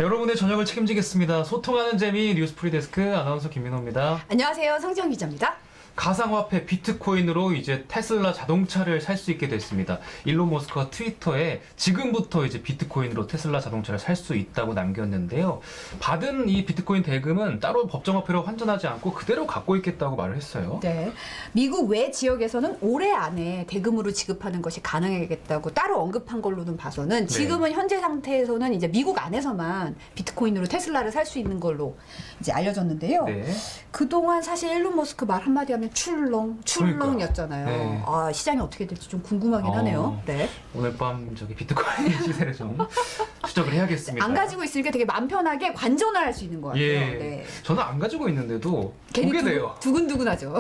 여러분의 저녁을 책임지겠습니다. 소통하는 재미 뉴스프리 데스크 아나운서 김민호입니다. 안녕하세요. 성지영 기자입니다. 가상화폐 비트코인으로 이제 테슬라 자동차를 살 수 있게 됐습니다. 일론 머스크가 트위터에 지금부터 이제 비트코인으로 테슬라 자동차를 살 수 있다고 남겼는데요. 받은 이 비트코인 대금은 따로 법정화폐로 환전하지 않고 그대로 갖고 있겠다고 말을 했어요. 네. 미국 외 지역에서는 올해 안에 대금으로 지급하는 것이 가능하겠다고 따로 언급한 걸로는 봐서는 지금은 현재 상태에서는 이제 미국 안에서만 비트코인으로 테슬라를 살 수 있는 걸로 이제 알려졌는데요. 네. 그동안 사실 일론 머스크 말 한마디 하면 출렁였잖아요. 네. 아, 시장이 어떻게 될지 좀 궁금하긴 하네요. 네. 오늘 밤 저기 비트코인 시세를 좀 추적을 해야겠습니다. 안 가지고 있으니까 되게 마음 편하게 관전을 할 수 있는 것 같아요. 예. 네. 저는 안 가지고 있는데도 보게 돼요. 두근두근하죠.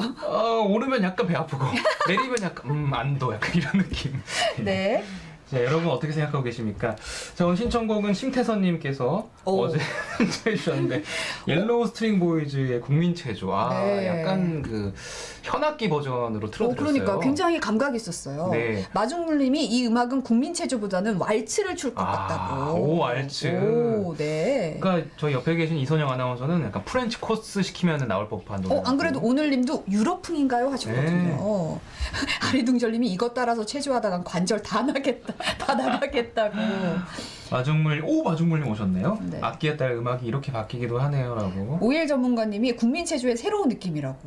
오르면 약간 배 아프고 내리면 약간 안도 약간 이런 느낌. 네. 자, 여러분 어떻게 생각하고 계십니까? 자, 오늘 신청곡은 심태선님께서 어제 신청해 주셨는데 옐로우 스트링 보이즈의 국민체조. 네. 약간 그 현악기 버전으로 틀어드렸어요. 그러니까 굉장히 감각이 있었어요. 네. 마중물님이 이 음악은 국민체조보다는 왈츠를 출 것 같다고. 오, 왈츠. 오, 네. 그러니까 저희 옆에 계신 이선영 아나운서는 약간 프렌치 코스 시키면 나올 법한 노래. 안 그래도 오늘님도 유럽풍인가요 하셨거든요. 아리둥절님이 이것 따라서 체조하다간 관절 다 나가겠다고. 마중물님 오셨네요. 네. 악기에 따라 음악이 이렇게 바뀌기도 하네요라고. 오일 전문가님이 국민체조의 새로운 느낌이라고.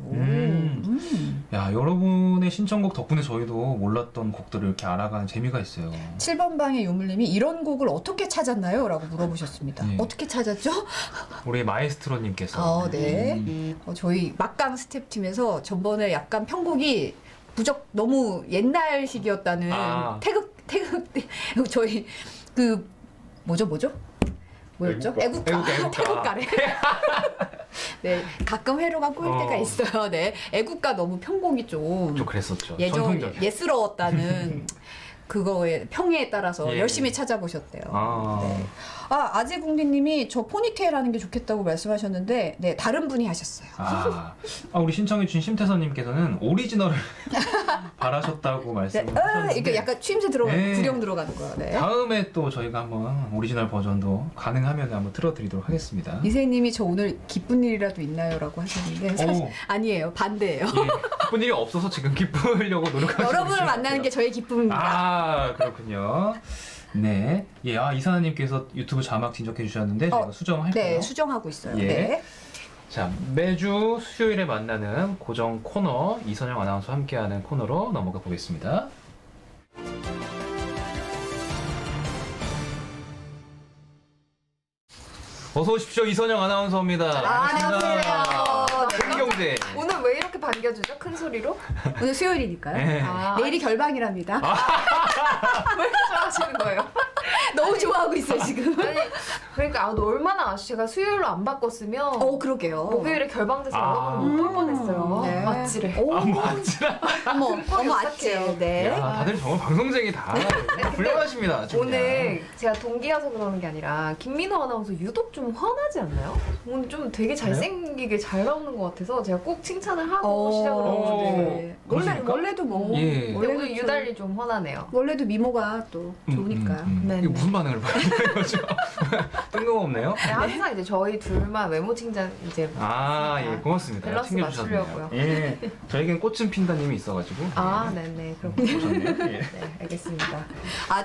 야, 여러분의 신청곡 덕분에 저희도 몰랐던 곡들을 이렇게 알아가는 재미가 있어요. 7번 방의 유물님이 이런 곡을 어떻게 찾았나요? 라고 물어보셨습니다. 네. 어떻게 찾았죠? 우리 마에스트로님께서. 네. 저희 막강 스텝팀에서 전번에 약간 편곡이 너무 옛날식이었다는 아. 태극 저희 그 뭐였죠? 애국가. 태국가래. 네, 가끔 회로가 꼬일 때가 있어요. 네, 애국가 너무 편곡이 좀 그랬었죠. 예전적이야. 예스러웠다는 그거의 평에 따라서 예. 열심히 찾아보셨대요. 아. 네. 아재국리님이 저 포니테일 하는 게 좋겠다고 말씀하셨는데, 네, 다른 분이 하셨어요. 우리 신청해주신 심태선님께서는 오리지널을 바라셨다고 네, 말씀하셨는데 이렇게 약간 추임새 네. 구령 들어가는 거예요. 네. 다음에 또 저희가 한번 오리지널 버전도 가능하면 한번 틀어드리도록 하겠습니다. 이세님이 저 오늘 기쁜 일이라도 있나요?라고 하셨는데 사실 오. 아니에요. 반대예요. 예, 기쁜 일이 없어서 지금 기쁘려고 노력하고 여러분을 만나는 게 저의 기쁨입니다. 그렇군요. 네. 예, 이사나님께서 유튜브 자막 진적해 주셨는데 제가 수정할까요? 네, 수정하고 있어요. 예. 네. 자, 매주 수요일에 만나는 고정 코너 이선영 아나운서와 함께하는 코너로 넘어가 보겠습니다. 어서 오십시오. 이선영 아나운서입니다. 안녕하세요. 한경제. 오늘 왜 이렇게 반겨주죠? 큰 소리로? 오늘 수요일이니까요. 네. 내일이 결방이랍니다. 왜 이렇게 좋아하시는 거예요? 너무 좋아하고 있어요 지금. 아니, 그러니까 너 얼마나 아쉬워. 제가 수요일로 안 바꿨으면 그러게요. 목요일에 결방돼서 아. 여러분을 못 볼 뻔했어요. 네. 맞지를. 맞지라. 어머 아찔. 네. 야, 다들 정말 방송쟁이다. 훌륭하십니다. 정말. 오늘 제가 동기여서 그러는 게 아니라 김민호 아나운서 유독 좀 훤하지 않나요? 오늘 좀 되게 잘생기게 잘 나오는 것 같아서 제가 꼭 칭찬을 하고 시작을 하거든요. 네. 그러십니까? 원래도 뭐 예. 근데 오늘 유달리 좀 훤하네요. 원래도 미모가 또 좋으니까. 네, 이거 네. 무슨 반응을 봐야 되는 거죠? 뜬금없네요. 네, 항상 이제 저희 둘만 외모 칭찬 이제 예, 고맙습니다. 밸런스 챙겨주셨네요. 맞추려고요. 예, 저에겐 꽃은 핀다님이 있어가지고. 네네 그렇군요. 오셨네요. 예. 네, 알겠습니다.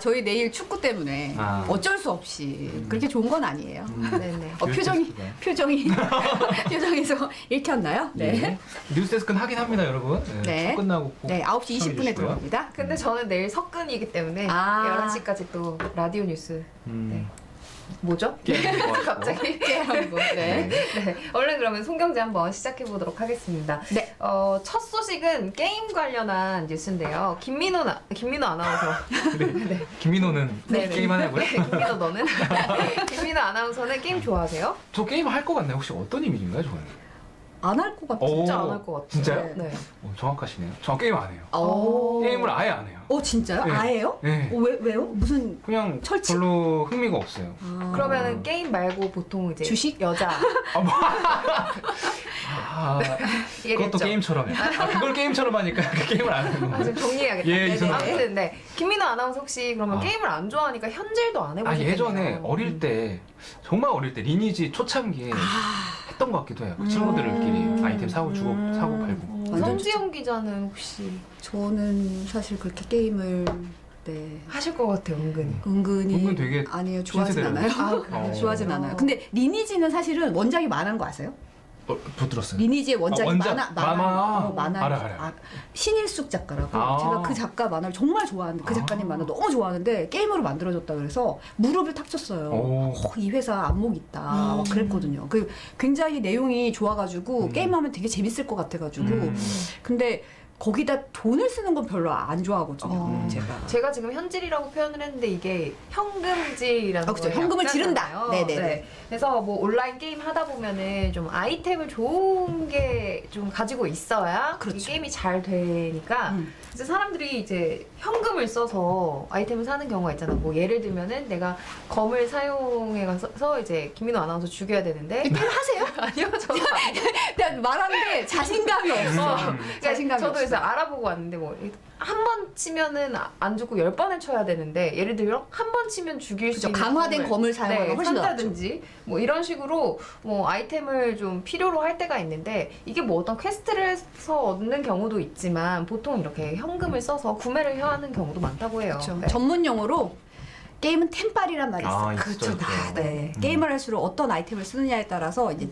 저희 내일 축구 때문에 어쩔 수 없이 그렇게 좋은 건 아니에요. 네네. 표정이 표정에서 읽혔나요? 네. 예. 뉴스데스크는 하긴 합니다, 여러분. 네. 축 끝나고 꼭 네, 9시 20분에 시청해주시고요. 들어갑니다. 근데 저는 내일 석근이기 때문에 아. 11시까지 또 라디오 뉴스 음, 뭐죠? 게임 좋아하시고. 갑자기 깨알한거. 네. 네, 얼른 그러면 송경제 한번 시작해 보도록 하겠습니다. 네. 첫 소식은 게임 관련한 뉴스인데요. 김민호 아나운서. 네. 김민호는 네, 네. 게임 하냐고요? 네, 김민호 너는? 김민호 아나운서는 게임 좋아하세요? 저 게임 할 것 같나요? 혹시 어떤 이미지인가요, 저는? 안 할 것 같아요. 진짜 안 할 것 같아요. 진짜요? 네. 정확하시네요. 저 게임 안 해요. 오. 게임을 아예 안 해요. 진짜요? 네. 아예요? 네. 왜요? 무슨 그냥 철칙? 별로 흥미가 없어요. 그러면은 게임 말고 보통 이제 주식? 여자 그것도 이해됐죠? 게임처럼 해요. 그걸 게임처럼 하니까 그 게임을 안 하는 거예요. 좀 정리해야겠다. 예, 네네. 이상하다. 아무튼 네. 김민호 아나운서 혹시 그러면 게임을 안 좋아하니까 현질도 안 해보셨겠네요. 예전에 어릴 때 정말 어릴 때 리니지 초창기에 했던 것 같기도 해요. 친구들끼리 아이템 사고 주고 사고 팔고. 완전 성지영 기자는 혹시 저는 사실 그렇게 게임을 하실 것 같아요, 은근히. 은근히 은근 되게 아니에요. 좋아하진 신세대로. 않아요. 그래요? 좋아하진 않아요. 근데 리니지는 사실은 원작이 만화인 거 아세요? 못 들었어요. 리니지의 원작이 원작? 만화. 알아요. 신일숙 작가라고 제가 그 작가 만화를 정말 좋아하는데 그 작가님 만화 너무 좋아하는데 게임으로 만들어줬다 그래서 무릎을 탁 쳤어요. 이 회사 안목 있다 막 그랬거든요. 그 굉장히 내용이 좋아가지고 게임하면 되게 재밌을 것 같아가지고 근데 거기다 돈을 쓰는 건 별로 안 좋아하거든요. 제가 지금 현질이라고 표현을 했는데 이게 현금질이라는 그렇죠. 거예요. 현금을 약자잖아요. 지른다. 네네네. 네. 그래서 뭐 온라인 게임 하다 보면은 좀 아이템을 좋은 게 좀 가지고 있어야 그렇죠. 이 게임이 잘 되니까 이제 사람들이 이제 현금을 써서 아이템을 사는 경우가 있잖아. 뭐 예를 들면은 내가 검을 사용해 가서 이제 김민호 아나운서 죽여야 되는데 게임 하세요? 아니요, 저는 그냥 말하는데 자신감이 없어. 자신감이 저도 없어. 그래서 알아보고 왔는데 뭐 한 번 치면은 안 죽고 10번을 쳐야 되는데 예를 들면 한 번 치면 죽일 수 그죠. 있는 강화된 검을 사용하면 훨씬 더 산다든지 뭐 이런 식으로 뭐 아이템을 좀 필요로 할 때가 있는데 이게 뭐 어떤 퀘스트를 해서 얻는 경우도 있지만 보통 이렇게 현금을 써서 구매를 하는 경우도 많다고 해요. 그렇죠. 네. 전문 용어로 게임은 템빨이란 말이 있어요. 있죠, 있죠. 게임을 할수록 어떤 아이템을 쓰느냐에 따라서 이제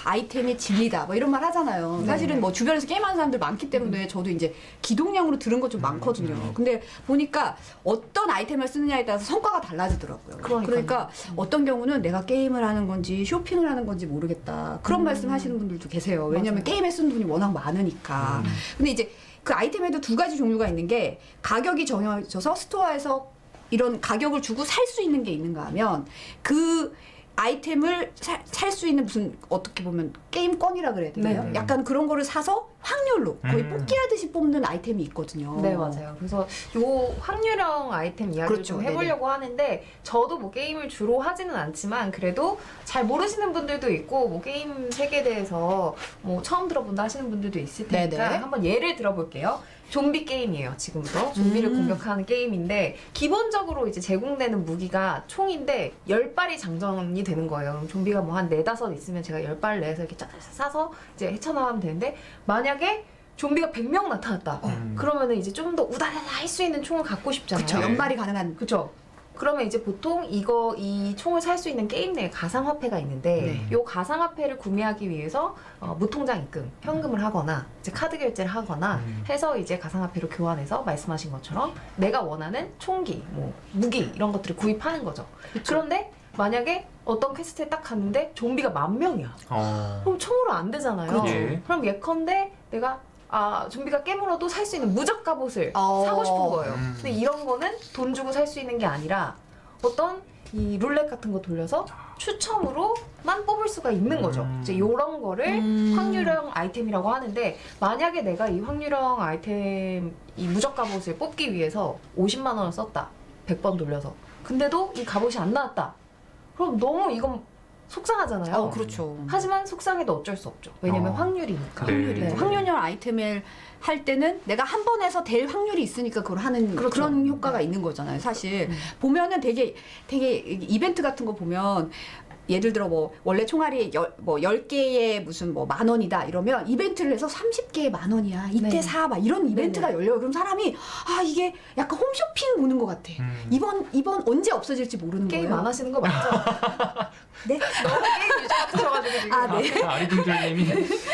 아이템이 진리다 뭐 이런 말 하잖아요. 네. 사실은 뭐 주변에서 게임하는 사람들 많기 때문에 저도 이제 기동량으로 들은 것 좀 많거든요. 근데 보니까 어떤 아이템을 쓰느냐에 따라서 성과가 달라지더라고요. 그러니까요. 그러니까 어떤 경우는 내가 게임을 하는 건지 쇼핑을 하는 건지 모르겠다. 그런 말씀 하시는 분들도 계세요. 왜냐면 맞아요. 게임에 쓰는 돈이 워낙 많으니까. 근데 이제 그 아이템에도 두 가지 종류가 있는 게 가격이 정해져서 스토어에서 이런 가격을 주고 살 수 있는 게 있는가 하면 그 아이템을 살 수 있는 무슨 어떻게 보면 게임권이라 그래야 되나요? 네. 약간 그런 거를 사서 확률로 거의 뽑기하듯이 뽑는 아이템이 있거든요. 네, 맞아요. 그래서 요 확률형 아이템 이야기를 그렇죠. 좀 해보려고 하는데, 저도 뭐 게임을 주로 하지는 않지만 그래도 잘 모르시는 분들도 있고 뭐 게임 세계에 대해서 뭐 처음 들어본다 하시는 분들도 있을 테니까 네네. 한번 예를 들어볼게요. 좀비 게임이에요. 지금부터 좀비를 공격하는 게임인데, 기본적으로 이제 제공되는 무기가 총인데 10발이 장전이 되는 거예요. 그럼 좀비가 뭐 한 4, 5 있으면 제가 10발을 내서 이렇게 쫙 싸서 이제 헤쳐나가면 되는데, 만약에 좀비가 100명 나타났다. 그러면은 이제 좀 더 우다다다 할 수 있는 총을 갖고 싶잖아요. 그렇죠. 연발이 가능한. 그죠? 그러면 이제 보통 이 총을 살 수 있는 게임 내에 가상화폐가 있는데, 이 가상화폐를 구매하기 위해서 무통장 입금, 현금을 하거나 이제 카드 결제를 하거나 해서 이제 가상화폐로 교환해서 말씀하신 것처럼 내가 원하는 총기, 뭐 무기 이런 것들을 구입하는 거죠. 그런데 만약에 어떤 퀘스트에 딱 갔는데 좀비가 10,000명이야. 그럼 총으로 안 되잖아요. 그렇죠. 그럼 예컨대 내가 좀비가 깨물어도 살 수 있는 무적 갑옷을 어. 사고 싶은 거예요. 근데 이런 거는 돈 주고 살 수 있는 게 아니라 어떤 이 룰렛 같은 거 돌려서 추첨으로만 뽑을 수가 있는 거죠. 이제 이런 거를 확률형 아이템이라고 하는데, 만약에 내가 이 확률형 아이템 이 무적 갑옷을 뽑기 위해서 50만 원을 썼다. 100번 돌려서. 근데도 이 갑옷이 안 나왔다. 그럼 너무 이건 속상하잖아요. 그렇죠. 하지만 속상해도 어쩔 수 없죠. 왜냐면 확률이니까. 네. 확률이죠. 확률형 아이템을 할 때는 내가 한 번에서 될 확률이 있으니까 그걸 하는 그렇죠. 그런 효과가 있는 거잖아요. 사실 보면은 되게 이벤트 같은 거 보면 예를 들어 뭐 원래 총알이 10개에 무슨 뭐 10,000원이다 이러면 이벤트를 해서 30개에 10,000원이야. 이때 네. 사 막 이런 이벤트가 열려요. 그럼 사람이 이게 약간 홈쇼핑 보는 것 같아. 이번 언제 없어질지 모르는 게임 거예요. 안 하시는 거 맞죠? 네. 너무 게임 유저 같으셔가지고 지금. 네. 아리둥절님이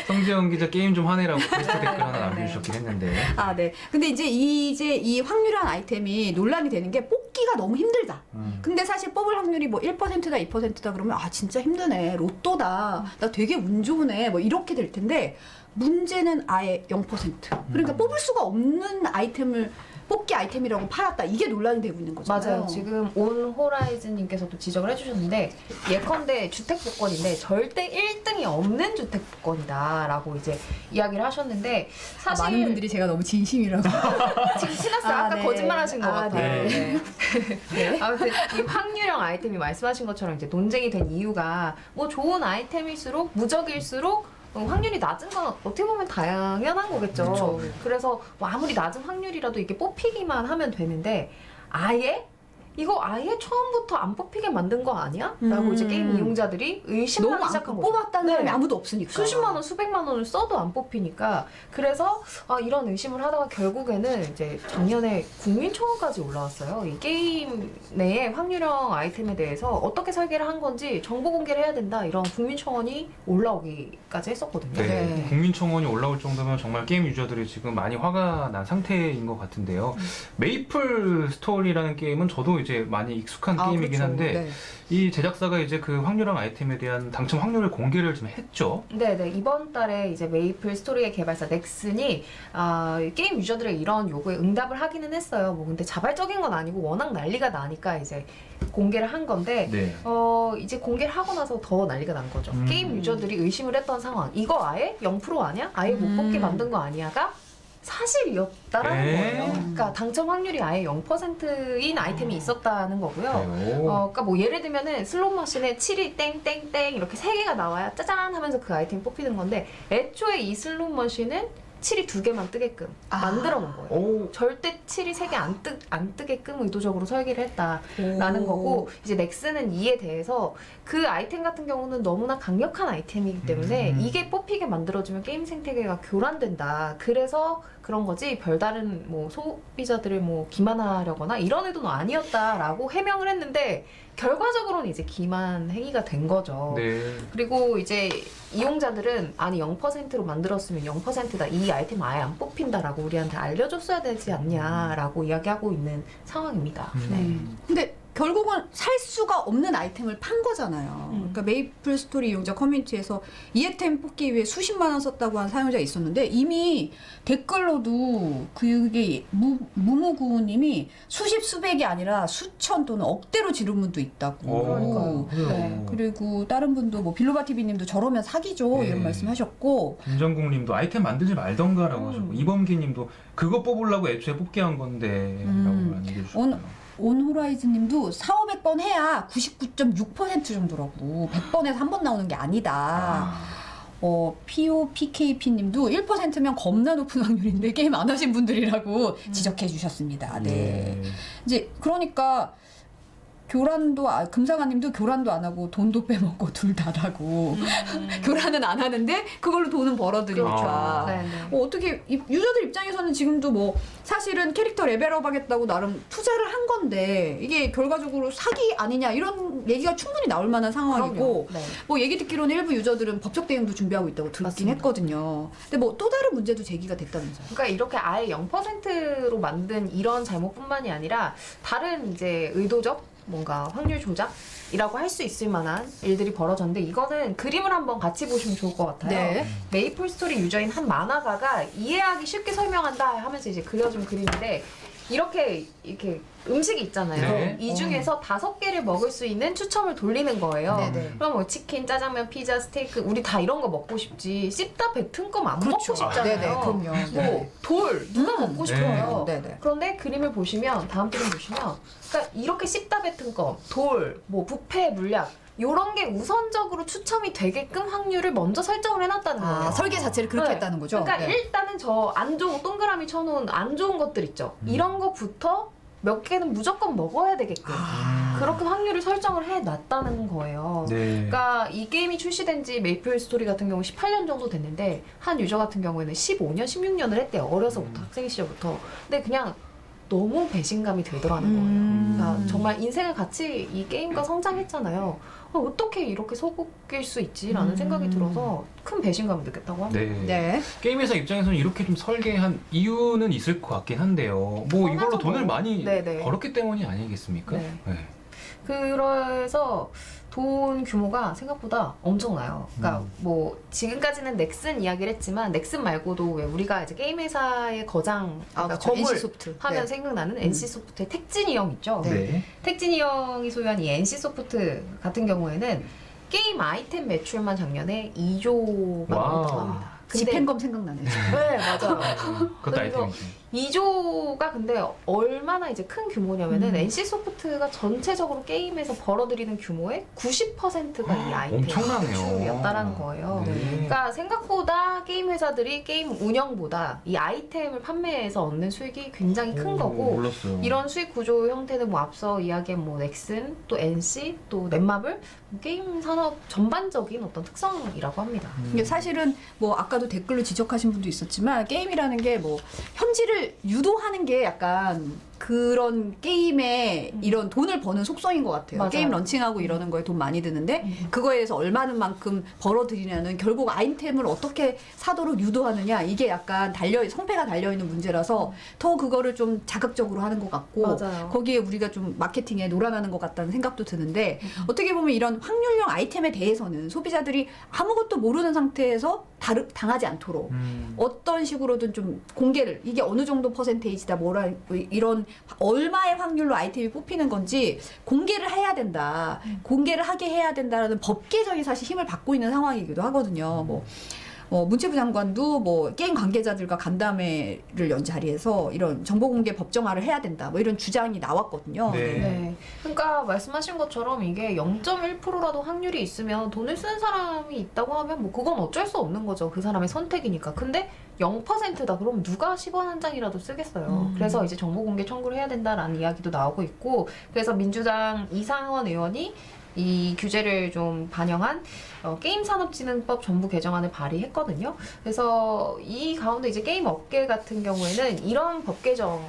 성지영 기자 게임 좀 하네라고 게스트 댓글 하나 남겨주셨긴 했는데. 네. 근데 이제 이 확률형 아이템이 논란이 되는 게 뽑기가 너무 힘들다. 근데 사실 뽑을 확률이 뭐 1%다 2%다 그러면 진짜 힘드네. 로또다. 나 되게 운 좋으네. 뭐 이렇게 될 텐데 문제는 아예 0%. 그러니까 뽑을 수가 없는 아이템을 뽑기 아이템이라고 팔았다. 이게 논란이 되고 있는 거잖아요. 맞아요. 지금 온 호라이즌님께서도 지적을 해주셨는데, 예컨대 주택 복권인데 절대 1등이 없는 주택 복권이다라고 이제 이야기를 하셨는데, 사실 많은 분들이 제가 너무 진심이라고. 지금 티났어요. 아까 네. 거짓말하신 것 같아요. 네. 네. 아무튼 이 확률형 아이템이 말씀하신 것처럼 이제 논쟁이 된 이유가, 뭐 좋은 아이템일수록 무적일수록 확률이 낮은 건 어떻게 보면 당연한 거겠죠. 그쵸. 그래서 뭐 아무리 낮은 확률이라도 이게 뽑히기만 하면 되는데, 이거 아예 처음부터 안 뽑히게 만든 거 아니야? 라고 이제 게임 이용자들이 의심하기 너무 시작한 안 거죠. 뽑았다는 네. 사람이 아무도 없으니까. 수십만 원, 수백만 원을 써도 안 뽑히니까, 그래서 이런 의심을 하다가 결국에는 이제 작년에 국민청원까지 올라왔어요. 이 게임 내에 확률형 아이템에 대해서 어떻게 설계를 한 건지 정보 공개를 해야 된다, 이런 국민청원이 올라오기까지 했었거든요. 네. 네. 국민청원이 올라올 정도면 정말 게임 유저들이 지금 많이 화가 난 상태인 것 같은데요. 메이플 스토리라는 게임은 저도 이제 많이 익숙한 게임이긴 그렇죠. 한데 네. 이 제작사가 이제 그 확률형 아이템에 대한 당첨 확률을 공개를 좀 했죠. 네네, 이번 달에 이제 메이플 스토리의 개발사 넥슨이 게임 유저들의 이런 요구에 응답을 하기는 했어요. 뭐 근데 자발적인 건 아니고 워낙 난리가 나니까 이제 공개를 한 건데, 네. 이제 공개를 하고 나서 더 난리가 난 거죠. 게임 유저들이 의심을 했던 상황, 이거 아예 0% 아니야? 아예 못 뽑게 만든 거 아니야가 사실이었다라는 거예요. 그러니까 당첨 확률이 아예 0%인 아이템이 있었다는 거고요. 그러니까 뭐 예를 들면은 슬롯 머신에 7이 땡땡땡 이렇게 3개가 나와야 짜잔 하면서 그 아이템이 뽑히는 건데, 애초에 이 슬롯 머신은 7이 2개만 뜨게끔 만들어 놓은 거예요. 오. 절대 7이 3개 안 뜨게끔 의도적으로 설계를 했다라는 거고, 이제 넥슨은 이에 대해서 그 아이템 같은 경우는 너무나 강력한 아이템이기 때문에 이게 뽑히게 만들어주면 게임 생태계가 교란된다. 그래서 그런 거지 별다른 뭐 소비자들을 뭐 기만하려거나 이런 의도는 아니었다라고 해명을 했는데, 결과적으로는 이제 기만 행위가 된 거죠. 네. 그리고 이제 이용자들은 아니 0%로 만들었으면 0%다. 이 아이템 아예 안 뽑힌다라고 우리한테 알려줬어야 되지 않냐라고 이야기하고 있는 상황입니다. 네. 근데 결국은 살 수가 없는 아이템을 판 거잖아요. 그러니까 메이플 스토리 이용자 커뮤니티에서 이 아이템 뽑기 위해 수십만 원 썼다고 한 사용자가 있었는데 이미 댓글로도 그게 무무구님이 수십 수백이 아니라 수천 또는 억대로 지른 분도 있다고. 그러니까요. 네. 그리고 다른 분도 뭐 빌로바 TV님도 저러면 사기죠 네. 이런 말씀하셨고. 김정국님도 아이템 만들지 말던가라고 하셨고 이범기님도 그거 뽑으려고 애초에 뽑기 한 건데라고 얘기해주셨고요. 온호라이즈님도 4,500번 해야 99.6% 정도라고 100번에서 한 번 나오는 게 아니다. POPKP님도 1%면 겁나 높은 확률인데 게임 안 하신 분들이라고 지적해 주셨습니다. 네. 이제 그러니까 교란도 금상아님도 교란도 안 하고 돈도 빼먹고 둘 다라고 교란은 안 하는데 그걸로 돈은 벌어들이니까 네, 네. 어떻게 유저들 입장에서는 지금도 뭐 사실은 캐릭터 레벨업 하겠다고 나름 투자를 한 건데 이게 결과적으로 사기 아니냐 이런 얘기가 충분히 나올 만한 상황이고 네. 뭐 얘기 듣기로는 일부 유저들은 법적 대응도 준비하고 있다고 듣긴 맞습니다. 했거든요. 근데 뭐 또 다른 문제도 제기가 됐다면서요. 그러니까 이렇게 아예 0%로 만든 이런 잘못뿐만이 아니라 다른 이제 의도적 뭔가 확률 조작이라고 할 수 있을 만한 일들이 벌어졌는데 이거는 그림을 한번 같이 보시면 좋을 것 같아요. 네. 메이플 스토리 유저인 한 만화가가 이해하기 쉽게 설명한다 하면서 이제 그려준 그림인데 이렇게 음식이 있잖아요. 네. 이 중에서 5개를 먹을 수 있는 추첨을 돌리는 거예요. 네네. 그럼 뭐 치킨, 짜장면, 피자, 스테이크 우리 다 이런 거 먹고 싶지 씹다 뱉은 거 안 먹고 싶잖아요. 네네, 그럼요. 뭐 돌 누가 먹고 싶어요. 네네. 그런데 그림을 보시면 다음 그림 보시면 그러니까 이렇게 씹다 뱉은 거, 돌, 뭐 부패, 물약 요런 게 우선적으로 추첨이 되게끔 확률을 먼저 설정을 해놨다는 거예요. 설계 자체를 그렇게 네. 했다는 거죠. 그러니까 네. 일단은 저 안 좋은 동그라미 쳐놓은 안 좋은 것들 있죠. 이런 거부터 몇 개는 무조건 먹어야 되게끔 그렇게 확률을 설정을 해놨다는 거예요. 네. 그러니까 이 게임이 출시된 지 메이플 스토리 같은 경우 18년 정도 됐는데 한 유저 같은 경우에는 15년, 16년을 했대요. 어려서부터 학생 시절부터. 근데 그냥 너무 배신감이 들더라는 거예요. 그러니까 정말 인생을 같이 이 게임과 성장했잖아요. 어떻게 이렇게 속일 수 있지라는 생각이 들어서 큰 배신감을 느꼈다고 합니다. 네. 네. 게임 회사 입장에서는 이렇게 좀 설계한 이유는 있을 것 같긴 한데요. 뭐 이걸로 뻔하죠, 돈을 뭐. 많이 네네. 벌었기 때문이 아니겠습니까? 네. 네. 그래서 돈 규모가 생각보다 엄청나요. 그러니까 뭐 지금까지는 넥슨 이야기를 했지만 넥슨 말고도 왜 우리가 이제 게임 회사의 거장 그러니까 그렇죠. 거물 NC소프트. 하면 네. 생각나는 NC소프트의 택진이 형 있죠. 네. 네. 택진이 형이 소유한 이 NC소프트 같은 경우에는 게임 아이템 매출만 작년에 2조가 와우. 넘었다고 합니다. 집행검 생각나네. 네, 맞아요. 그것도 그래서 아이템이지. 2조가 근데 얼마나 이제 큰 규모냐면은 NC소프트가 전체적으로 게임에서 벌어들이는 규모의 90%가 이 아이템 엄청나네요. 매출이었다라는 거예요. 네. 그러니까 생각보다 게임 회사들이 게임 운영보다 이 아이템을 판매해서 얻는 수익이 굉장히 큰 거고 몰랐어요. 이런 수익 구조 형태는 뭐 앞서 이야기한 뭐 넥슨, 또 NC, 또 넷마블 게임 산업 전반적인 어떤 특성이라고 합니다. 이게 사실은 뭐 아까도 댓글로 지적하신 분도 있었지만 게임이라는 게 뭐 현질을 유도하는 게 약간 그런 게임의 이런 돈을 버는 속성인 것 같아요. 맞아요. 게임 런칭하고 이러는 거에 돈 많이 드는데 그거에 대해서 얼마는 만큼 벌어들이냐는 결국 아이템을 어떻게 사도록 유도하느냐 이게 약간 성패가 달려있는 문제라서 더 그거를 좀 자극적으로 하는 것 같고 맞아요. 거기에 우리가 좀 마케팅에 놀아나는 것 같다는 생각도 드는데 어떻게 보면 이런 확률형 아이템에 대해서는 소비자들이 아무것도 모르는 상태에서 당하지 않도록 어떤 식으로든 좀 공개를 이게 어느 정도 퍼센테이지다 뭐라 이런 얼마의 확률로 아이템이 뽑히는 건지 공개를 해야 된다. 공개를 하게 해야 된다라는 법 개정이 사실 힘을 받고 있는 상황이기도 하거든요. 문체부 장관도 뭐 게임 관계자들과 간담회를 연 자리에서 이런 정보 공개 법정화를 해야 된다. 뭐 이런 주장이 나왔거든요. 네. 네. 그러니까 말씀하신 것처럼 이게 0.1%라도 확률이 있으면 돈을 쓰는 사람이 있다고 하면 뭐 그건 어쩔 수 없는 거죠. 그 사람의 선택이니까. 근데 0%다. 그럼 누가 10원 한 장이라도 쓰겠어요. 그래서 이제 정보 공개 청구를 해야 된다라는 이야기도 나오고 있고 그래서 민주당 이상원 의원이 이 규제를 좀 반영한 게임산업진흥법 전부 개정안을 발의했거든요. 그래서 이 가운데 이제 게임 업계 같은 경우에는 이런 법 개정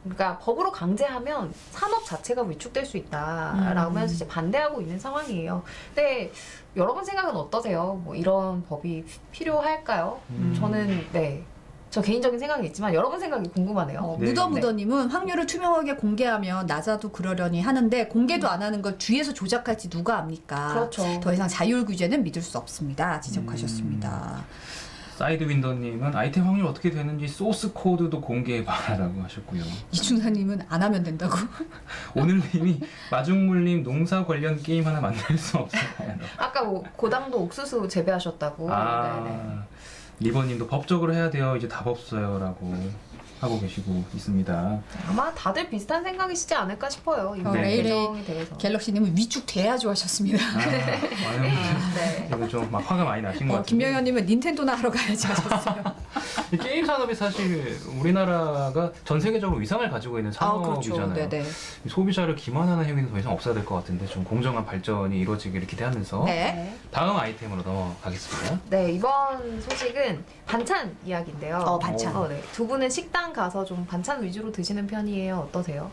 그러니까 법으로 강제하면 산업 자체가 위축될 수 있다라고 하면서 이제 반대하고 있는 상황이에요. 근데 여러분 생각은 어떠세요? 뭐 이런 법이 필요할까요? 저는 저 개인적인 생각이 있지만 여러분 생각이 궁금하네요. 네. 무더무더님은 확률을 투명하게 공개하면 나자도 그러려니 하는데 공개도 안 하는 걸 뒤에서 조작할지 누가 압니까? 그렇죠. 더 이상 자율 규제는 믿을 수 없습니다. 지적하셨습니다. 사이드 윈도님은 아이템 확률 어떻게 되는지 소스 코드도 공개해봐라고 하셨고요. 이충사님은 안 하면 된다고. 오늘님이 마중물님 농사 관련 게임 하나 만들 수 없을까요? 아까 뭐 고당도 옥수수 재배하셨다고. 네네. 아, 리버님도 법적으로 해야 돼요. 이제 답 없어요라고 하고 계시고 있습니다. 아마 다들 비슷한 생각이시지 않을까 싶어요. 이 레이레이 개정에 대해서. 갤럭시님은 위축돼야죠 하셨습니다. 네. 이거 좀 막 화가 많이 나신 것 같아요. 김명현님은 닌텐도나 하러 가야지 하셨어요. 게임 산업이 사실 우리나라가 전 세계적으로 위상을 가지고 있는 산업이잖아요. 네네. 소비자를 기만하는 행위는 더 이상 없어야 될 것 같은데 좀 공정한 발전이 이루어지기를 기대하면서 네. 다음 아이템으로 넘어가겠습니다. 네, 이번 소식은 반찬 이야기인데요. 반찬. 네. 두 분은 식당 가서 좀 반찬 위주로 드시는 편이에요? 어떠세요?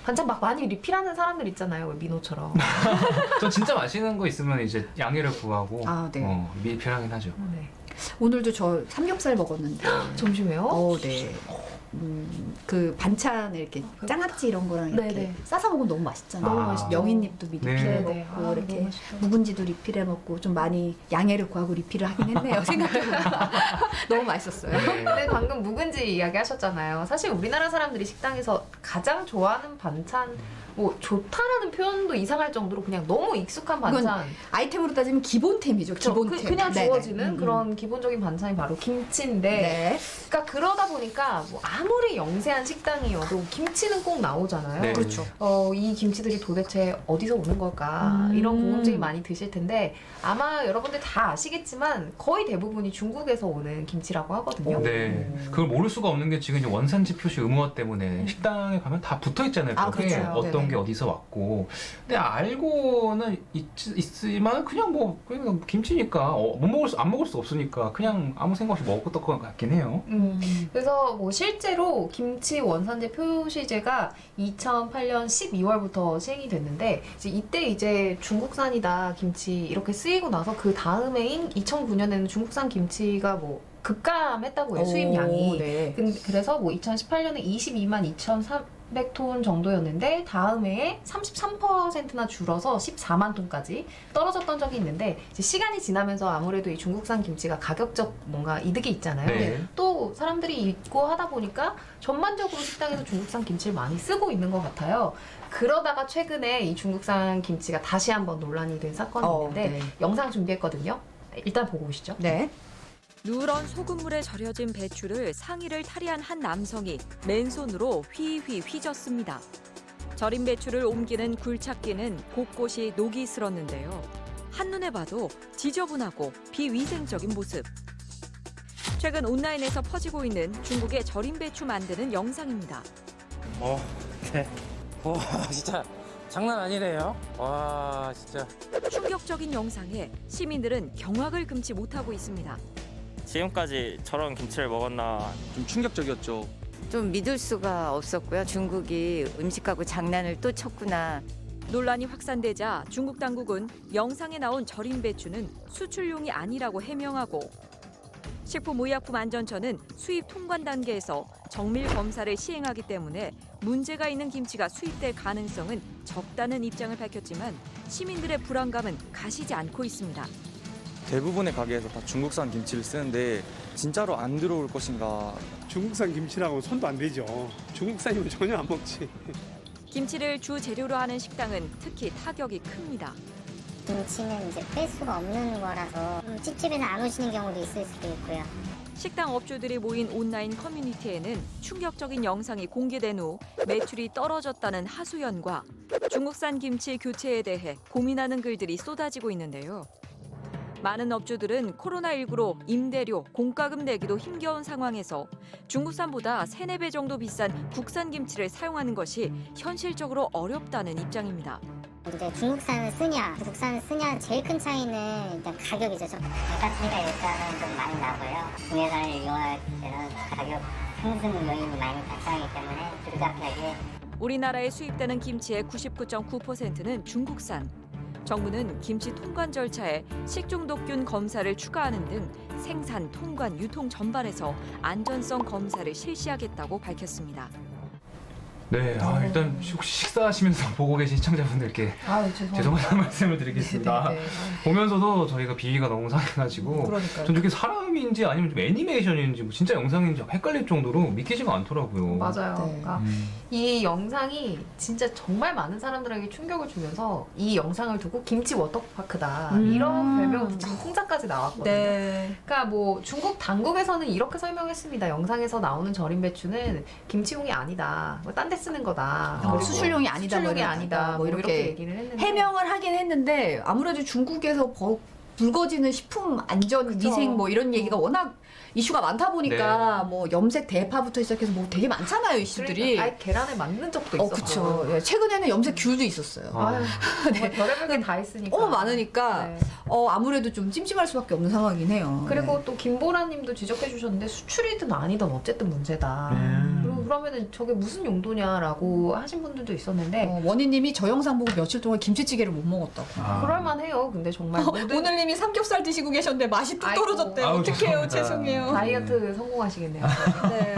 반찬 막 많이 리필하는 사람들 있잖아요. 왜 민호처럼. 전 진짜 맛있는 거 있으면 이제 양해를 구하고 네. 리필하긴 하죠. 네. 오늘도 저 삼겹살 먹었는데. 점심에요? 네. 그 반찬에 이렇게 장아찌 이런 거랑 이렇게 네네. 싸서 먹으면 너무 맛있잖아요. 너무 맛있죠. 명인잎도 리필해 네. 먹고 네네. 아, 이렇게 너무 맛있죠. 묵은지도 리필해 먹고 좀 많이 양해를 구하고 리필을 하긴 했네요. 생각해보니까 너무 맛있었어요. 네. 근데 방금 묵은지 이야기 하셨잖아요. 사실 우리나라 사람들이 식당에서 가장 좋아하는 반찬, 뭐 좋다라는 표현도 이상할 정도로 그냥 너무 익숙한 반찬. 아이템으로 따지면 기본템이죠. 기본템. 그냥 네네. 주어지는 그런 기본적인 반찬이 바로 김치인데, 네. 그러니까 그러다 보니까 뭐 아무리 영세한 식당이어도 김치는 꼭 나오잖아요. 네. 그렇죠. 이 김치들이 도대체 어디서 오는 걸까? 이런 궁금증이 많이 드실 텐데 아마 여러분들 다 아시겠지만 거의 대부분이 중국에서 오는 김치라고 하거든요. 네, 그걸 모를 수가 없는 게 지금 이제 원산지 표시 의무화 때문에 식당에 가면 다 붙어 있잖아요. 그게 그렇죠. 어떤 네네. 게 어디서 왔고. 근데 알고는 있지만 그냥 김치니까 안 먹을 수 없으니까 그냥 아무 생각 없이 먹었던 것 같긴 해요. 그래서 뭐 실제로 김치 원산지 표시제가 2008년 12월부터 시행이 됐는데 이제 중국산이다 김치 이렇게 쓰이고 나서 그 다음해인 2009년에는 중국산 김치가 뭐 급감했다고 해요. 수입량이. 네. 그래서 뭐 2018년에 22만 2,300톤 정도였는데 다음 해에 33%나 줄어서 14만 톤까지 떨어졌던 적이 있는데 이제 시간이 지나면서 아무래도 이 중국산 김치가 가격적 뭔가 이득이 있잖아요. 네. 또 사람들이 잊고 하다 보니까 전반적으로 식당에서 중국산 김치를 많이 쓰고 있는 것 같아요. 그러다가 최근에 이 중국산 김치가 다시 한번 논란이 된 사건이 있는데 네. 영상 준비했거든요. 일단 보고 오시죠. 네. 누런 소금물에 절여진 배추를 상의를 탈의한 한 남성이 맨손으로 휘휘 휘젓습니다. 절인 배추를 옮기는 굴착기는 곳곳이 녹이 슬었는데요. 한눈에 봐도 지저분하고 비위생적인 모습. 최근 온라인에서 퍼지고 있는 중국의 절인 배추 만드는 영상입니다. 네. 와, 진짜 장난 아니네요. 와, 진짜. 충격적인 영상에 시민들은 경악을 금치 못하고 있습니다. 지금까지 저런 김치를 먹었나. 좀 충격적이었죠. 좀 믿을 수가 없었고요. 중국이 음식하고 장난을 또 쳤구나. 논란이 확산되자 중국 당국은 영상에 나온 절인 배추는 수출용이 아니라고 해명하고 식품의약품안전처는 수입 통관 단계에서 정밀 검사를 시행하기 때문에 문제가 있는 김치가 수입될 가능성은 적다는 입장을 밝혔지만 시민들의 불안감은 가시지 않고 있습니다. 대부분의 가게에서 다 중국산 김치를 쓰는데 진짜로 안 들어올 것인가. 중국산 김치라고 손도 안 대죠. 중국산이면 전혀 안 먹지. 김치를 주 재료로 하는 식당은 특히 타격이 큽니다. 김치는 이제 뺄 수가 없는 거라서 찝찝해서 안 오시는 경우도 있을 수도 있고요. 식당 업주들이 모인 온라인 커뮤니티에는 충격적인 영상이 공개된 후 매출이 떨어졌다는 하소연과 중국산 김치 교체에 대해 고민하는 글들이 쏟아지고 있는데요. 많은 업주들은 코로나19로 임대료, 공과금 내기도 힘겨운 상황에서 중국산보다 3, 4배 정도 비싼 국산 김치를 사용하는 것이 현실적으로 어렵다는 입장입니다. 이제 중국산을 쓰냐, 국산을 쓰냐 제일 큰 차이는 일단 가격이죠. 단가 차이가 일단은 좀 많이 나고요. 국내산을 이용할 때는 가격 상승 요인이 많이 발생하기 때문에 불가피하게 우리나라에 수입되는 김치의 99.9%는 중국산. 정부는 김치 통관 절차에 식중독균 검사를 추가하는 등 생산, 통관, 유통 전반에서 안전성 검사를 실시하겠다고 밝혔습니다. 네, 일단 혹시 식사하시면서 보고 계신 시청자분들께 죄송하다는 말씀을 드리겠습니다. 네, 네, 네. 보면서도 저희가 비위가 너무 상해가지고 그러니까요. 전 이게 사람인지 아니면 좀 애니메이션인지 뭐 진짜 영상인지 헷갈릴 정도로 믿기지가 않더라고요. 맞아요. 네. 그러니까 이 영상이 진짜 정말 많은 사람들에게 충격을 주면서 이 영상을 두고 김치 워터파크다 이런 별명을 붙이는 풍자까지 나왔거든요. 네. 그러니까 뭐 중국 당국에서는 이렇게 설명했습니다. 영상에서 나오는 절임 배추는 김치용이 아니다. 뭐 딴 데 쓰는 거다. 뭐 그리고 수출용이 아니다. 수출용이 뭐 아니다. 뭐 이렇게 얘기를 했는데 해명을 하긴 했는데 아무래도 중국에서 불거지는 식품 안전 그쵸. 위생 뭐 이런 얘기가 워낙 이슈가 많다 보니까 뭐 염색 대파부터 시작해서 뭐 되게 많잖아요 이슈들이. 그러니까 아예 계란에 맞는 적도 있었고. 그쵸. 예, 최근에는 염색 귤도 있었어요. 아유, 정말 별의별 게 다 있으니까. 많으니까 네. 아무래도 좀 찜찜할 수밖에 없는 상황이긴 해요. 그리고 네. 또 김보라님도 지적해 주셨는데 수출이든 아니든 어쨌든 문제다. 그리고 그러면은 저게 무슨 용도냐라고 하신 분들도 있었는데 원희님이 저 영상 보고 며칠 동안 김치찌개를 못 먹었다고. 그럴만해요. 근데 정말 모든 오늘님이 삼겹살 드시고 계셨는데 맛이 뚝 아이고. 떨어졌대요. 아우, 어떡해요. 죄송합니다. 죄송해요. 다이어트 성공하시겠네요. 네.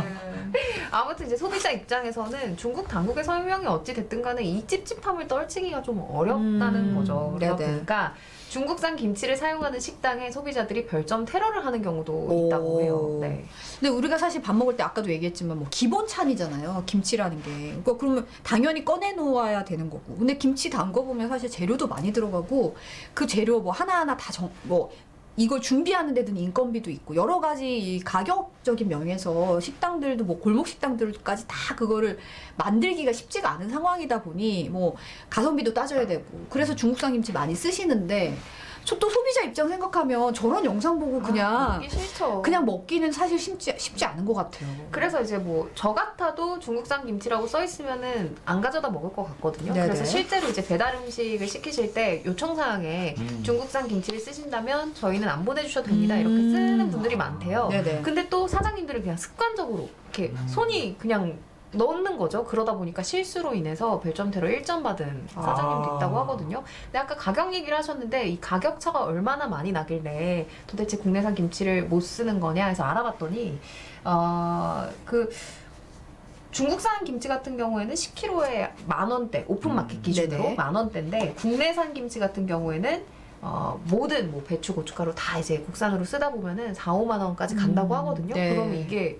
아무튼 이제 소비자 입장에서는 중국 당국의 설명이 어찌 됐든 간에 이 찝찝함을 떨치기가 좀 어렵다는 거죠. 그러다 네네. 보니까 중국산 김치를 사용하는 식당에 소비자들이 별점 테러를 하는 경우도 있다고 해요. 네. 근데 우리가 사실 밥 먹을 때 아까도 얘기했지만 뭐 기본찬이잖아요. 김치라는 게. 그러니까 그러면 당연히 꺼내 놓아야 되는 거고. 근데 김치 담궈 보면 사실 재료도 많이 들어가고 그 재료 뭐 하나하나 다 이걸 준비하는 데든 인건비도 있고 여러 가지 이 가격적인 면에서 식당들도 뭐 골목 식당들까지 다 그거를 만들기가 쉽지가 않은 상황이다 보니 뭐 가성비도 따져야 되고 그래서 중국산 김치 많이 쓰시는데 또 소비자 입장 생각하면 저런 영상 보고 그냥 먹기 싫죠. 그냥 먹기는 사실 쉽지 않은 것 같아요. 그래서 이제 뭐 저 같아도 중국산 김치라고 써 있으면은 안 가져다 먹을 것 같거든요. 네네. 그래서 실제로 이제 배달 음식을 시키실 때 요청 사항에 중국산 김치를 쓰신다면 저희는 안 보내주셔도 됩니다. 이렇게 쓰는 분들이 많대요. 네네. 근데 또 사장님들은 그냥 습관적으로 이렇게 손이 그냥 넣는 거죠. 그러다 보니까 실수로 인해서 별점테러 1점 받은 사장님도 있다고 하거든요. 근데 아까 가격 얘기를 하셨는데 이 가격 차가 얼마나 많이 나길래 도대체 국내산 김치를 못 쓰는 거냐 해서 알아봤더니 그 중국산 김치 같은 경우에는 10kg에 10,000원대 오픈마켓 기준으로 네네. 10,000원대인데 국내산 김치 같은 경우에는 모든 뭐 배추, 고춧가루 다 이제 국산으로 쓰다 보면은 4-5만 원까지 간다고 하거든요. 네. 그러면 이게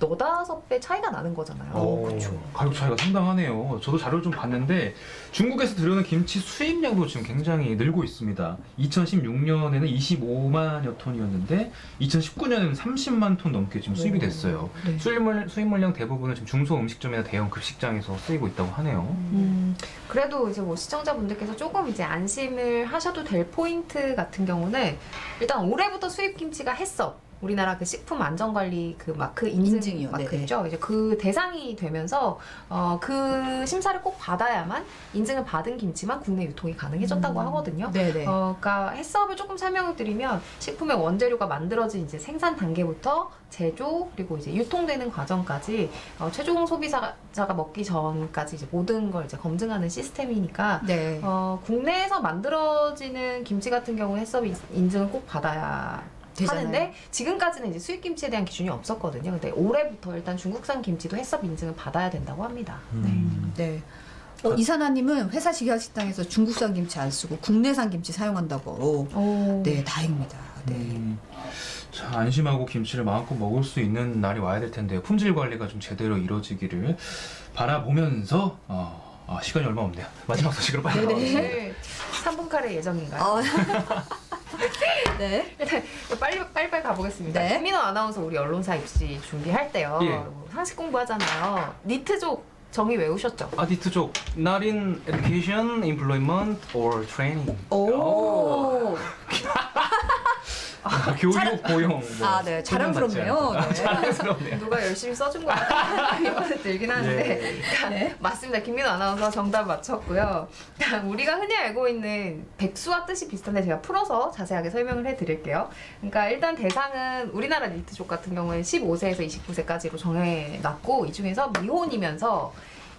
너다섯 배 차이가 나는 거잖아요. 그렇죠. 가격 차이가 상당하네요. 저도 자료를 좀 봤는데 중국에서 들여오는 김치 수입량도 지금 굉장히 늘고 있습니다. 2016년에는 25만여 톤이었는데 2019년에는 30만 톤 넘게 지금 수입이 됐어요. 네. 수입 물량 대부분은 지금 중소 음식점이나 대형 급식장에서 쓰이고 있다고 하네요. 그래도 이제 뭐 시청자분들께서 조금 이제 안심을 하셔도 될 포인트 같은 경우는 일단 올해부터 수입 김치가 했어. 우리나라 그 식품 안전관리 그 마크 인증이요. 마크 네네. 있죠. 이제 그 대상이 되면서 그 심사를 꼭 받아야만 인증을 받은 김치만 국내 유통이 가능해졌다고 하거든요. 네네. 그러니까 해썹을 조금 설명을 드리면 식품의 원재료가 만들어진 이제 생산 단계부터 제조 그리고 이제 유통되는 과정까지 최종 소비자가 먹기 전까지 이제 모든 걸 이제 검증하는 시스템이니까 네. 국내에서 만들어지는 김치 같은 경우 해썹 인증을 꼭 받아야 되잖아요. 하는데 지금까지는 이제 수입 김치에 대한 기준이 없었거든요. 근데 올해부터 일단 중국산 김치도 해썹 인증을 받아야 된다고 합니다. 네. 이사나님은 회사 식약식당에서 중국산 김치 안 쓰고 국내산 김치 사용한다고. 네, 다행입니다. 네. 자, 안심하고 김치를 마음껏 먹을 수 있는 날이 와야 될 텐데요. 품질 관리가 좀 제대로 이루어지기를 바라보면서 시간이 얼마 없네요. 마지막 소식으로 빨리 가보겠습니다. 오늘 3분 카레 예정인가요? 네. 일단 빨리 가보겠습니다. 네. 김민호 아나운서 우리 언론사 입시 준비할 때요. 예. 상식 공부하잖아요. 니트족 정의 외우셨죠? 니트족 Not in education, employment or training. 오. 교육 고용. 뭐 네. 자랑스럽네요. 네. 자랑스럽네요. 누가 열심히 써준 거 같은 생각이 들긴 하는데 네. 맞습니다. 김민호 아나운서 정답 맞췄고요. 우리가 흔히 알고 있는 백수와 뜻이 비슷한데 제가 풀어서 자세하게 설명을 해드릴게요. 그러니까 일단 대상은 우리나라 니트족 같은 경우에 15세에서 29세까지로 정해놨고 이 중에서 미혼이면서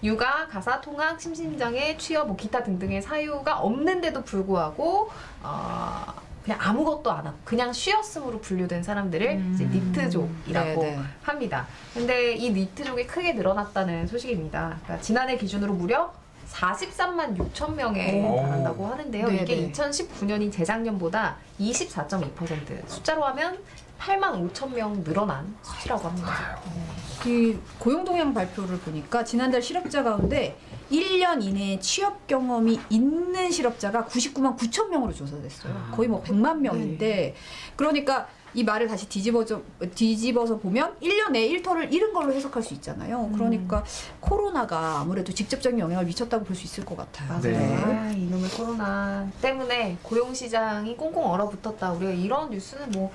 육아, 가사, 통학, 심신장애, 취업, 뭐 기타 등등의 사유가 없는데도 불구하고 그냥 아무것도 안 하고 그냥 쉬었음으로 분류된 사람들을 이제 니트족이라고 네네. 합니다. 근데 이 니트족이 크게 늘어났다는 소식입니다. 그러니까 지난해 기준으로 무려 43만 6천 명에 오. 달한다고 하는데요. 네네. 이게 2019년인 재작년보다 24.2%, 숫자로 하면 8만 5천 명 늘어난 수치라고 합니다. 이 고용 동향 발표를 보니까 지난달 실업자 가운데 1년 이내에 취업 경험이 있는 실업자가 99만 9천 명으로 조사됐어요. 거의 뭐 100만 명인데 그러니까 이 말을 다시 뒤집어서 보면 1년 내에 일터를 잃은 걸로 해석할 수 있잖아요. 그러니까 코로나가 아무래도 직접적인 영향을 미쳤다고 볼 수 있을 것 같아요. 맞아요. 네. 이놈의 코로나 때문에 고용시장이 꽁꽁 얼어붙었다. 우리가 이런 뉴스는 뭐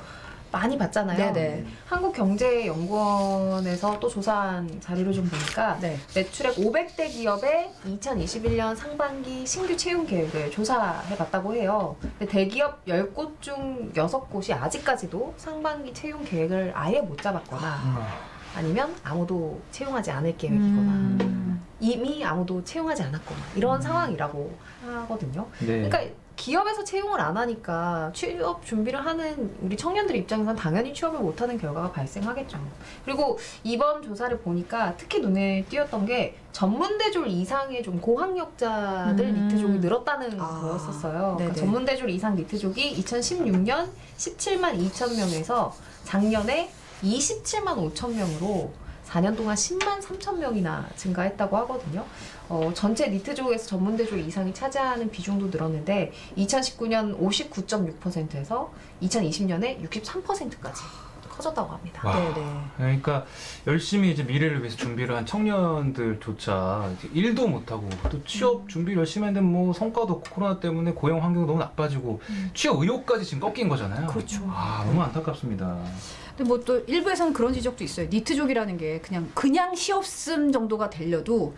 많이 봤잖아요. 네네. 한국경제연구원에서 또 조사한 자료를 좀 보니까 네. 매출액 500대 기업의 2021년 상반기 신규 채용 계획을 조사해봤다고 해요. 근데 대기업 10곳 중 6곳이 아직까지도 상반기 채용 계획을 아예 못 잡았거나 아니면 아무도 채용하지 않을 계획이거나 이미 아무도 채용하지 않았거나 이런 상황이라고 하거든요. 네. 그러니까 기업에서 채용을 안 하니까 취업 준비를 하는 우리 청년들 입장에서는 당연히 취업을 못하는 결과가 발생하겠죠. 그리고 이번 조사를 보니까 특히 눈에 띄었던 게 전문대졸 이상의 좀 고학력자들 니트족이 늘었다는 거였었어요. 그러니까 전문대졸 이상 니트족이 2016년 17만 2천 명에서 작년에 27만 5천 명으로 4년 동안 10만 3천 명이나 증가했다고 하거든요. 전체 니트족에서 전문대졸 이상이 차지하는 비중도 늘었는데 2019년 59.6%에서 2020년에 63%까지 커졌다고 합니다. 와. 네네. 그러니까 열심히 이제 미래를 위해서 준비를 한 청년들조차 이제 일도 못하고 또 취업 준비를 열심히 했는데 뭐 성과도 없고 코로나 때문에 고용 환경이 너무 나빠지고 취업 의욕까지 지금 꺾인 거잖아요. 그렇죠. 너무 안타깝습니다. 근데 뭐 또 일부에서는 그런 지적도 있어요. 니트족이라는 게 그냥 시없음 정도가 되려도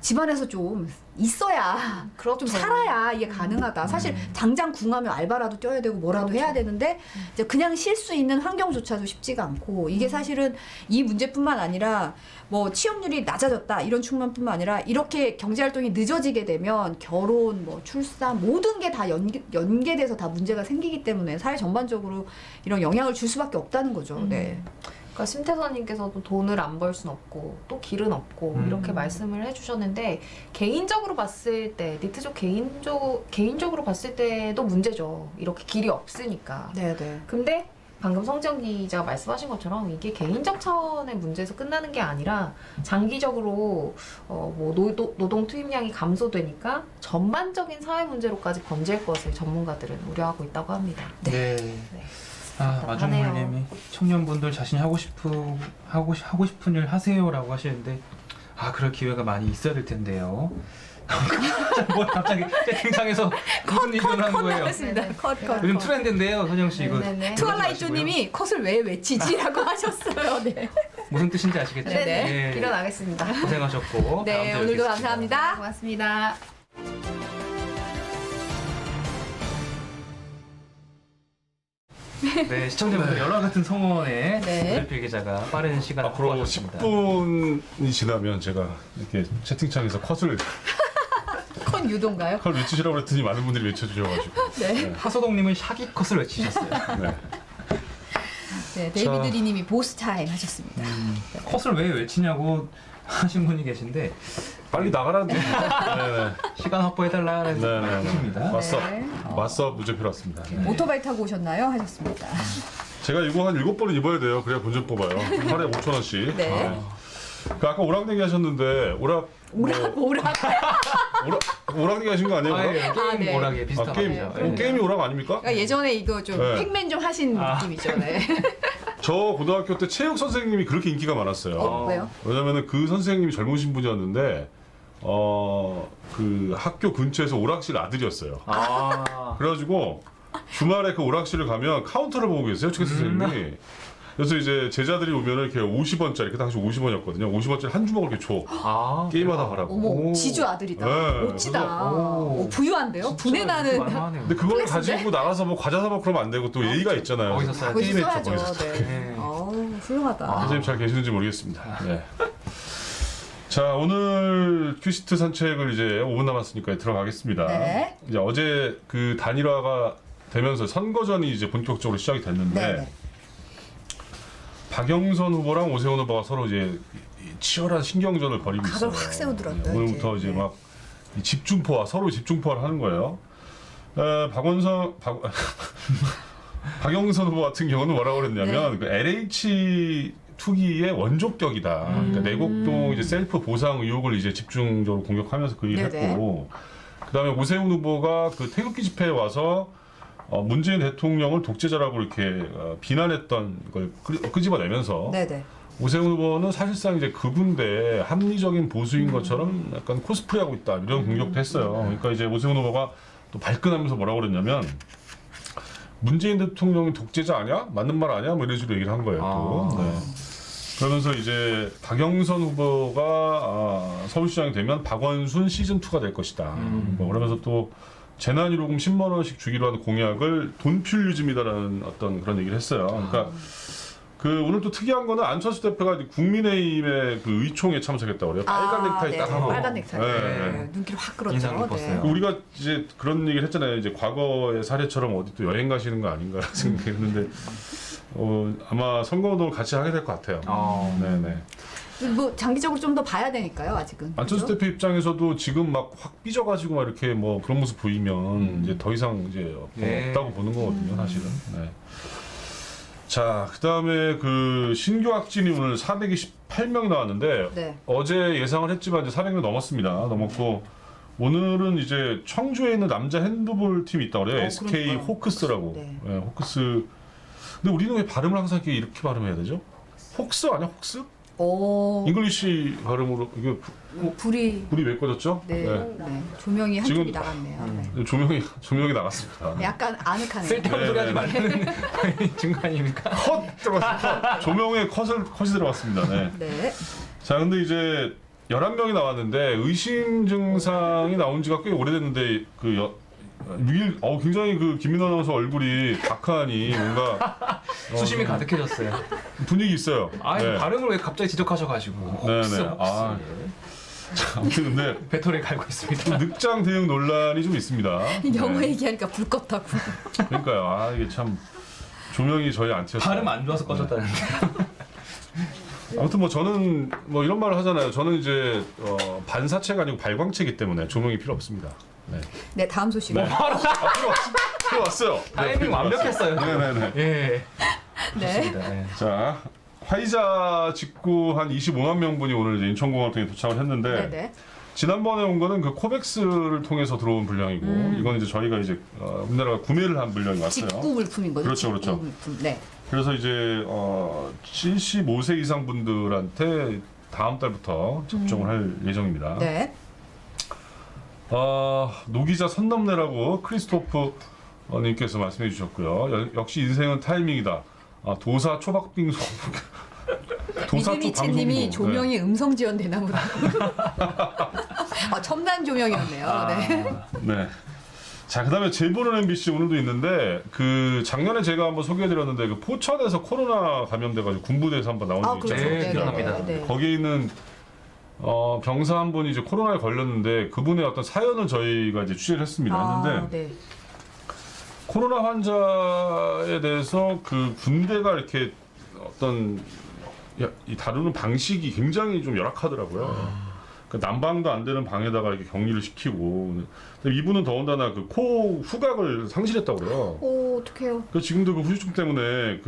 집안에서 좀 있어야 좀 살아야 이게 가능하다. 사실 당장 궁하면 알바라도 뛰어야 되고 뭐라도 해야 되는데 이제 그냥 쉴 수 있는 환경조차도 쉽지가 않고 이게 사실은 이 문제뿐만 아니라 뭐 취업률이 낮아졌다 이런 측면뿐만 아니라 이렇게 경제활동이 늦어지게 되면 결혼, 뭐 출산 모든 게 다 연계돼서 다 문제가 생기기 때문에 사회 전반적으로 이런 영향을 줄 수밖에 없다는 거죠. 네. 그러니까 심태선님께서도 돈을 안 벌 순 없고 또 길은 없고 이렇게 말씀을 해주셨는데 개인적으로 봤을 때 니트족 개인적으로 봤을 때도 문제죠. 이렇게 길이 없으니까. 네네. 근데 방금 성지영 기자가 말씀하신 것처럼 이게 개인적 차원의 문제에서 끝나는 게 아니라 장기적으로 뭐 노동 투입량이 감소되니까 전반적인 사회 문제로까지 번질 것을 전문가들은 우려하고 있다고 합니다. 네. 마중물님이 청년분들 자신이 하고 싶은 일 하세요라고 하시는데 그럴 기회가 많이 있어야 될 텐데요. 뭐 갑자기 채팅창에서 무슨 일이 일어나는 거예요? 컷. 요즘 트렌드인데요, 선영 씨 이거. 트와일라이트님이 컷을 왜 외치지라고 하셨어요. 네. 무슨 뜻인지 아시겠죠? 네. 일어나겠습니다. 고생하셨고. 네, 다음 주에 오늘도 뵙겠습니다. 감사합니다. 고맙습니다. 네, 시청자분들 연락 같은 성원에 네. 오늘필 기자가 빠른 시간 앞으로 확보하셨습니다. 10분이 지나면 제가 이렇게 채팅창에서 컷을 컷 유도인가요? 컷 외치시라고 그랬더니 많은 분들이 외쳐주셔가지고 네. 하소동님은 샤기 컷을 외치셨어요. 네. 네, 데이비드 리님이 보스 타임 하셨습니다. 컷을 왜 외치냐고 하신 분이 계신데 빨리 나가라는 네. 시간 확보해달라는 뜻입니다. 맞서 무죄표로 왔습니다. 오토바이 타고 오셨나요? 하셨습니다. 제가 이거 한 7번은 입어야 돼요. 그래야 본전 뽑아요. 하루에 5,000원씩. 네. 아까 오락 얘기 하셨는데 오락 얘기 하신 거 아니에요? 게임 네. 오락에 비슷한 거죠. 게임이 오락 아닙니까? 그러니까 예전에 이거 좀 네. 팩맨 좀 하신 느낌이죠. 네. 저 고등학교 때 체육 선생님이 그렇게 인기가 많았어요. 왜요? 왜냐면은 그 선생님이 젊으신 분이었는데 그 학교 근처에서 오락실 아들이었어요. 그래가지고 주말에 그 오락실을 가면 카운터를 보고 계세요, 최 선생님이. 그래서 이제 제자들이 오면은 이렇게 50원짜리, 그 당시 50원이었거든요. 50원짜리 한 주먹을 이렇게 줘. 아, 게임하다 가라고. 어머, 지주 아들이다. 네, 멋지다. 오. 부유한데요? 분해 나는. 근데 그걸 가지고 나가서 뭐 과자 사 먹고 그러면 안 되고 또 예의가 있잖아요. 거기서 써야지. 거기서 게임했죠, 써야죠. 거기서. 네. 훌륭하다. 선생님 잘 계시는지 모르겠습니다. 네. 자, 오늘 큐시트 산책을 이제 5분 남았으니까 들어가겠습니다. 네. 이제 어제 그 단일화가 되면서 선거전이 이제 본격적으로 시작이 됐는데 네. 박영선 후보랑 오세훈 후보가 서로 이제 치열한 신경전을 벌이고 있어요. 각을 확 세우더라고요, 네, 오늘부터 이제. 이제 막 이 집중포화, 서로 집중포화를 하는 거예요. 박영선 후보 같은 경우는 뭐라고 그랬냐면 그 LH 투기의 원조격이다. 그러니까 내곡동 이제 셀프 보상 의혹을 이제 집중적으로 공격하면서 그 얘기를 네네. 했고, 그다음에 오세훈 후보가 그 태극기 집회에 와서 문재인 대통령을 독재자라고 이렇게 비난했던 걸 끄집어내면서 네네. 오세훈 후보는 사실상 이제 극우인데 합리적인 보수인 것처럼 약간 코스프레하고 있다 이런 공격도 했어요. 그러니까 이제 오세훈 후보가 또 발끈하면서 뭐라고 그랬냐면 문재인 대통령이 독재자 아니야? 맞는 말 아니야? 뭐 이런 식으로 얘기를 한 거예요. 또. 네. 그러면서 이제 박영선 후보가 서울시장이 되면 박원순 시즌2가 될 것이다. 뭐 그러면서 또 재난위로금 10만 원씩 주기로 한 공약을 돈퓰리즘이다라는 어떤 그런 얘기를 했어요. 그러니까 그 오늘 또 특이한 거는 안철수 대표가 이제 국민의힘의 그 의총에 참석했다고 그래요. 빨간 넥타이 딱 하고. 빨간 넥타이. 네, 네. 네. 눈길 확 끌었죠. 인상 깊었어요. 그 우리가 이제 그런 얘기를 했잖아요. 이제 과거의 사례처럼 어디 또 여행 가시는 거 아닌가 생각했는데 아마 선거운동을 같이 하게 될 것 같아요. 네네. 뭐 장기적으로 좀 더 봐야 되니까요, 아직은. 안철수 그죠? 대표 입장에서도 지금 막 확 삐져가지고 막 이렇게 뭐 그런 모습 보이면 이제 더 이상 이제 없다고 보는 거거든요, 사실은. 네. 자, 그 다음에 그 신규 확진이 오늘 428명이 나왔는데 네. 어제 예상을 했지만 이제 400명 넘었습니다. 넘었고 오늘은 이제 청주에 있는 남자 핸드볼 팀이 있다고 그래요. SK 그러니까요. 호크스라고. 네. 네, 호크스. 근데 우리는 왜 발음을 항상 이렇게 발음해야 되죠? 혹스 아니야? 혹스? 오. 잉글리시 발음으로 이게 불이. 불이 왜 꺼졌죠? 네. 네. 조명이 한쪽이 나갔네요. 네. 조명이 나갔습니다. 약간 아늑하네요. 쓸데없는 소리 하지 말라는 증거아닙니까? 컷 들어갔어요. 컷. 조명에 컷이 들어갔습니다. 네. 네. 자, 근데 이제 11명이 나왔는데 의심 증상이 나온 지가 꽤 오래됐는데 굉장히 그 김민호 아나운서 얼굴이 박하니 뭔가 수심이 가득해졌어요. 분위기 있어요. 아니 네. 발음을 왜 갑자기 지적하셔가지고. 네네. 자, 아무튼 근데 배터리 갈고 있습니다. 늑장 대응 논란이 좀 있습니다. 영어 네. 얘기하니까 불 껐다고. 그러니까요. 이게 참 조명이 저희 안 튀었어요. 발음 안 좋아서 꺼졌다는데. 아무튼 뭐 저는 뭐 이런 말을 하잖아요. 저는 이제 반사체가 아니고 발광체이기 때문에 조명이 필요 없습니다. 네. 네, 다음 소식은. 네. 필요 왔어요. 타이밍 완벽했어요. 네네네. 예. 네. 좋습니다. 예. 자, 화이자 직구 한 25만 명분이 오늘 이제 인천공항통에 도착을 했는데 네네. 지난번에 온 거는 그 코백스를 통해서 들어온 분량이고 이건 이제 저희가 이제 우리나라가 구매를 한 분량이 왔어요. 직구 물품인 거죠. 그렇죠, 그렇죠. 직구 물품. 네. 그래서 이제 75세 이상 분들한테 다음 달부터 접종을 할 예정입니다. 네. 노기자 선 넘네라고 크리스토프 님께서 말씀해 주셨고요. 역시 인생은 타이밍이다. 도사 초박빙소. 이금희채님이 조명이 음성 지원 대나무라고. 첨단 조명이었네요. 네. 네. 자, 그다음에 제보는 MBC 오늘도 있는데 그 작년에 제가 한번 소개해드렸는데 그 포천에서 코로나 감염돼가지고 군부대에서 한번 나온 적 그렇죠. 있잖아요. 네, 기억납니다. 네. 거기에 있는 병사 한 분이 이제 코로나에 걸렸는데 그분의 어떤 사연을 저희가 이제 취재를 했습니다. 했는데 네. 코로나 환자에 대해서 그 군대가 이렇게 어떤 이 다루는 방식이 굉장히 좀 열악하더라고요. 그러니까 난방도 안 되는 방에다가 이렇게 격리를 시키고, 근데 이분은 더군다나 그 코 후각을 상실했다고 그래요. 오, 어떡해요. 그래서 지금도 그 후유증 때문에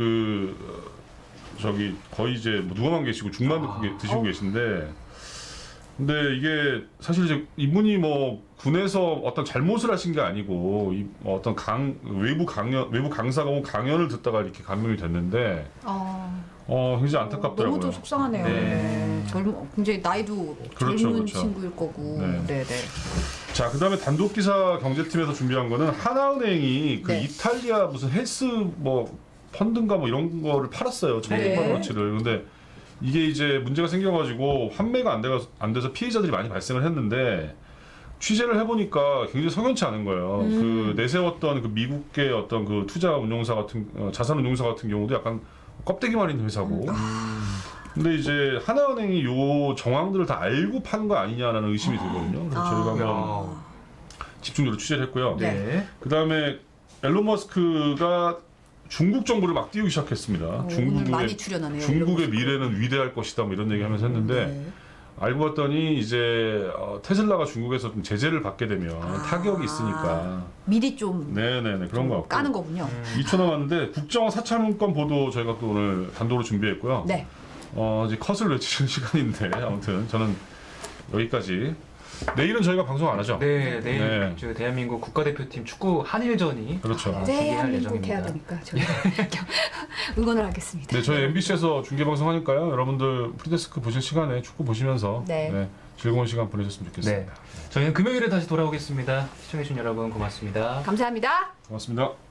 거의 이제 뭐 누워만 계시고 죽만 드시고 계신데, 근데 이게 사실 이제 이분이 뭐 군에서 어떤 잘못을 하신 게 아니고 어떤 외부 강사가 온 강연을 듣다가 이렇게 감염이 됐는데 굉장히 안타깝더라고요. 너무 좀 속상하네요. 네. 네. 굉장히 나이도 그렇죠, 젊은 그렇죠. 친구일 거고. 네. 네네. 자, 그다음에 단독 기사 경제팀에서 준비한 거는 하나은행이 그 네. 이탈리아 무슨 헬스 뭐 펀드인가 뭐 이런 거를 팔았어요. 1,600만 원어치를. 근데 이게 이제 문제가 생겨가지고 환매가 안 돼서 피해자들이 많이 발생을 했는데 취재를 해보니까 굉장히 석연치 않은 거예요. 그 내세웠던 그 미국계 어떤 그 투자 운용사 같은 자산 운용사 같은 경우도 약간 껍데기만 있는 회사고. 근데 이제 하나은행이 요 정황들을 다 알고 파는 거 아니냐라는 의심이 들거든요. 그래서 저희가 한번 집중적으로 취재를 했고요. 네. 그 다음에 앨런 머스크가 중국 정부를 막 띄우기 시작했습니다. 오늘 많이 출연하네요. 중국의 미래는 위대할 것이다 뭐 이런 얘기하면서 했는데 알고 봤더니 이제 테슬라가 중국에서 좀 제재를 받게 되면 타격이 있으니까 미리 좀 네네네 그런 거 같고 까는 거군요. 2초 남았는데 국정원 사찰 문건 보도 저희가 또 오늘 단독으로 준비했고요. 네. 이제 컷을 외치는 시간인데 아무튼 저는 여기까지. 내일은 저희가 방송 안 하죠? 네, 내일 네. 저 대한민국 국가대표팀 축구 한일전이 그렇죠. 중계할 대한민국 예정입니다. 해야 되니까 저희 응원을 하겠습니다. 네, 저희 MBC에서 중계 방송하니까요. 여러분들 프리데스크 보실 시간에 축구 보시면서 네. 즐거운 시간 보내셨으면 좋겠습니다. 네. 저희는 금요일에 다시 돌아오겠습니다. 시청해주신 여러분 고맙습니다. 감사합니다. 고맙습니다.